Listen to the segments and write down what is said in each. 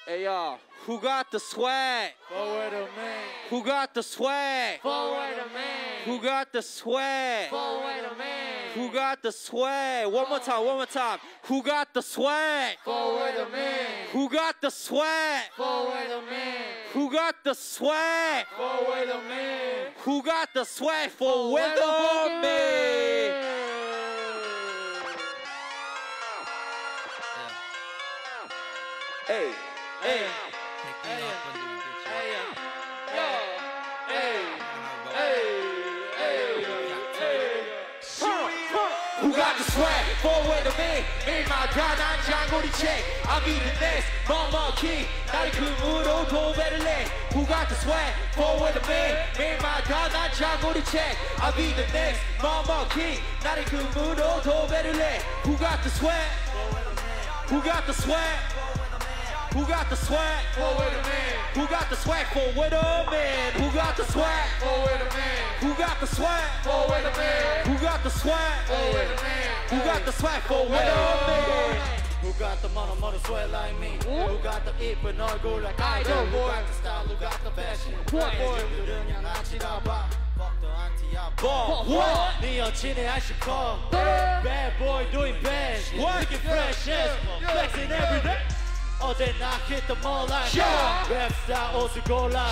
Hey yo, who got the swag? Forward of man. Who got the swag? Forward of man. Who got the swag? Forward of man. Who got the swag? One more time, one more time. Who got the swag? Forward of man. Who got the swag? Forward of man. Who got the swag? Forward of man. Who got the swag for weatherman? Hey, hey, Who got the swag? Forward of me. 일마다 난 장거리책. I'll be the next 머머키. 나를 금으로 도배를 내. Who got the swag? Forward of me. 일마다 난 장거리책. I'll be the next 머머키. 나를 금으로 도배를 내. Who got the swag? Who got the swag? Who got the swag? Forward of man. Who got the swag for weatherman? Who got the swag? Forward of man. Who got the swag? Forward of man. Who got the swag? Forward of man. Who got the swag for weatherman? Who got the money sweat like me? Who got the 이쁜 얼굴 like I do? Who got the style? Who got the fashion? 애들은 양아치 나봐. Fuck the anti-op. What? 네 여친의 아시커. Bad boy doing bad. Looking fresh as flexing every day. 어제 나 hit the mall like 랩스타 옷을 골라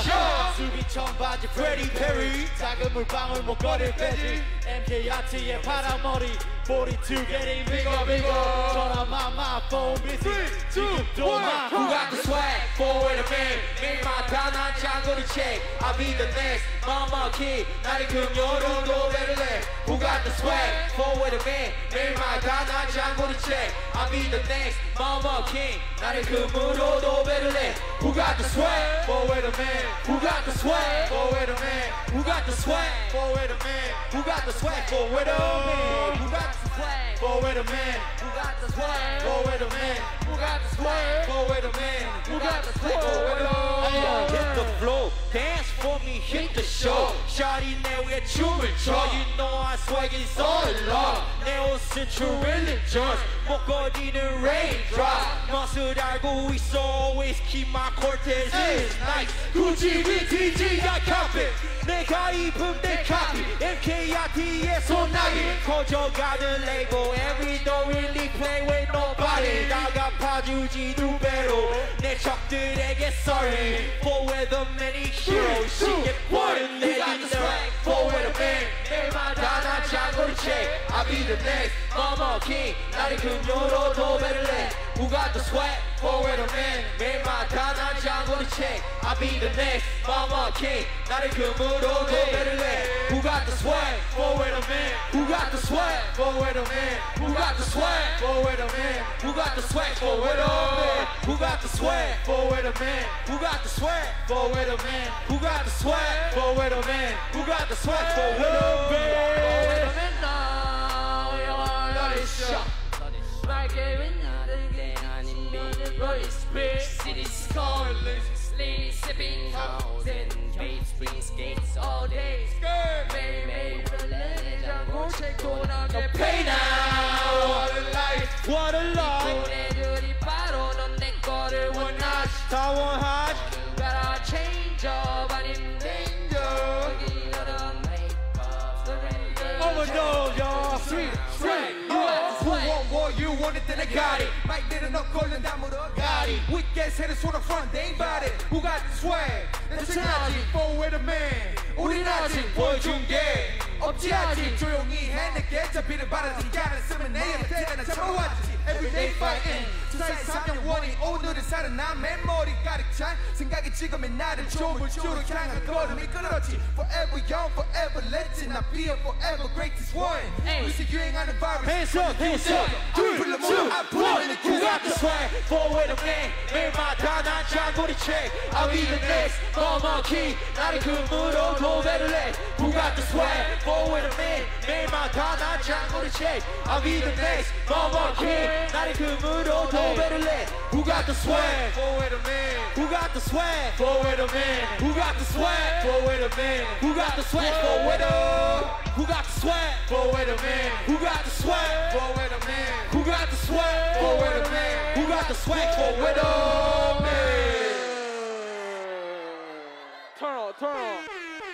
수비 청바지 Freddie Perry 작은 물방울 목걸이를 빼지 MKIT의 파란 머리 42 getting bigger bigger 전화만 my phone busy 지금도 막 Who got the swag? Forward of me. 밀마다 난 장거리책. I'll be the next mama key. 나를 금요로 도배를 내. Who got the swag? Forward of me. 밀마다 난 장거리책. I'll be the next mama king. 나를 금으로 도배를 내. Who got the swag? Forward of man. Who got the swag? Forward of man. Who got the swag? Forward of man. Who got the swag? Forward of me. Who got the swag? Forward of man. Who got the swag? Forward of man. Who got the swag? Forward of man. Who got the swag? Forward of me. Hit the flow, dance for me, hit the show. Shawty 내 위에 춤을 춰. You know I swag is all along. 내 옷은 true religions. 목걸이는 raindrop. 멋을 알고 있어. Always keep my cortez is nice. 굳이 BTG가 copy. 내가 입은 내 copy. MKIT의 소나기. 커져가는 label. And we don't really play with nobody. 나가 봐주지 두 배로. 내 적들에게 sorry. For weatherman이 hero. 시계버린 내 leader. For weatherman. 매일마다 난 장거리책. I'll be the next mama king. 나를 금요로 도배를 내. Who got the swag? For weatherman. 매일마다 난 장거리책. I'll be the next mama king. 나를 금으로 도배를 내. Who got the swag? For weatherman. Who got the swag? For weatherman. Who got the swag? For weatherman. Who got the swag? For weatherman. Who got the swag? For weatherman. Who got the swag? For weatherman. Who got the swag? For weatherman. Who got the swag? For weatherman. 맑게 빛나는 게 아닌 미래의 spirit city's calling Sleep, sipping thousand beats, spring skates all day 매일매일 설레는 장고 싣고 나게 Pay now. What a life. What a life. 애들이 바로 넌 내 거를 원하지 다 원하지. You gotta change up 아님 danger 여기 너는 make up surrender Overdose, y'all. Sweet, sweet. Who want more? You want it, then I got it. Might need enough calling down with a Gotti. Wicked headed sort of front, they ain't bout it. Who got the swag? That's an aji. Forward a man. 우린 아직 보여준 게 없지 아직. 조용히 해 내게 잡히는 바람이 가는 쓰면 내일은 나 참아왔지. Everyday fighting. 세상에 3년원이 오늘은 살아난 맨머리 가득 찬 생각이 지금의 나를 좋은 줄을 향한 걸음이 끊어지. Forever young, forever legend. I'll be a forever greatest one. 요새 유행하는 virus. Hands up, hands up. 3, 2, 1. Who got the swag? Forward of me. 매일마다 난 장거리책. I'll be the next mama king. 나를 금으로 도배를 내. Who got the swag? Forward of me. 매일마다 난 장거리책. I'll be the next mama king. 나를 금으로 도배를 내. Who got the swag? Forward a man. Who got the swag? Forward a man. Who got the swag? Forward a man. Who got the swag? Forward up. Who got the swag? Forward a man. Who got the swag? Forward a man. Who got the swag? Forward a man. Who got the swag? Forward up, man. turn on.